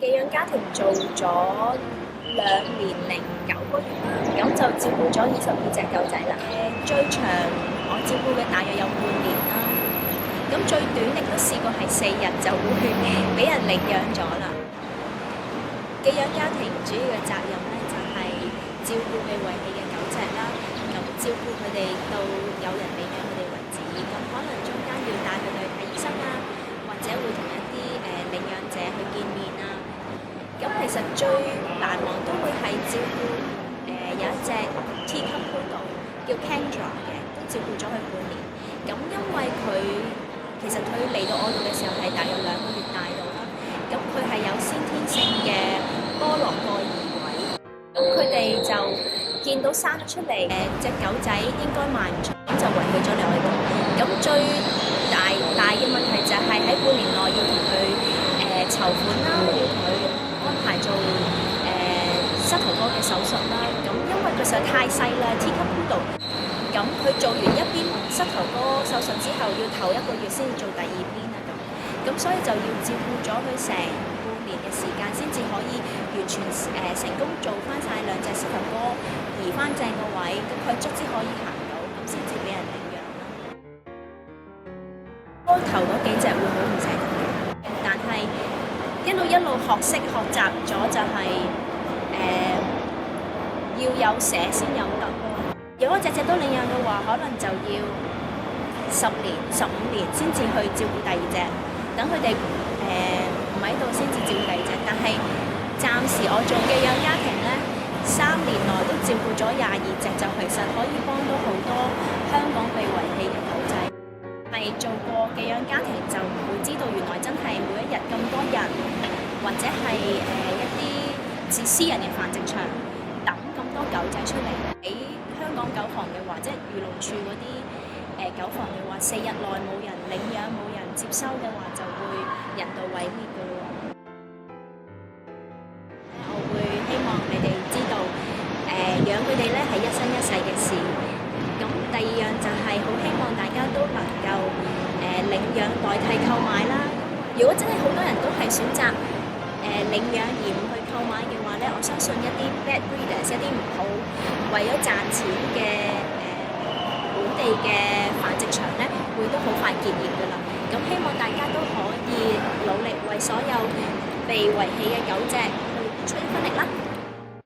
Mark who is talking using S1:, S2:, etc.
S1: 寄養家庭做咗2年零9個月啦，咁就照顧咗22隻狗仔啦。最長我照顧嘅大約有半年啦，咁最短亦都試過係4日就會俾人領養咗啦。寄養家庭主要嘅責任咧就係照顧被遺棄嘅狗隻啦，咁照顧佢哋到有人領養佢哋為止，咁可能中間要帶佢哋去睇醫生啊，或者會同一啲領養者去見面啊。咁其實最難忘都會係照顧有一隻 Teacup Poodle 叫 Kendra 嘅，都照顧咗佢半年。咁因為其實佢嚟到我度嘅時候係大約2個月大到啦，咁佢係有先天性嘅多囊蓋移位，咁佢哋就見到生咗出嚟隻狗仔應該賣唔出，咁就遺棄咗嚟我度。咁最大嘅問題就係喺半年內要同佢籌款啦，要同佢安排做膝頭哥嘅手術啦。咁因為佢實在太細啦 ，Teacup Poodle， 咁佢做完一邊膝頭哥手術之後，要頭1個月先至做第2邊啊咁所以就要照顧咗佢成半年嘅時間，先至可以完全成功做翻晒2隻膝頭哥，移翻正個位，咁佢卒之可以行到，咁先至俾人領養啦。開頭嗰幾隻會好唔捨得嘅，但係一路學習咗就係要有捨先有得咯。如果隻隻都領養嘅話，可能就要10年、15年先至去照顧第2隻，等佢哋唔喺度先至照顧第2隻。但係暫時我做寄養家庭咧，3年內都照顧咗22隻，就其實可以幫到好多香港被遺棄嘅狗仔。係做過寄養家庭就唔會知道，原來真係每一日咁多人，或者係一啲似私人嘅繁殖場等咁多狗仔出嚟。喺香港狗房嘅話，即係漁農處嗰啲狗房嘅話，4日內冇人領養冇人接收嘅話，就會人道毀滅㗎咯。我會希望你哋知道，養佢哋咧係一生一世嘅事。咁第2樣就係好希望大家都能夠領養代替購買啦。如果真係好多人都係選擇領養而唔去購買嘅話咧，我相信一啲 bad breeders 一啲唔好為咗賺錢嘅本地嘅繁殖場咧，會都好快結業㗎啦。咁希望大家都可以努力為所有被遺棄嘅狗隻去出一分力啦。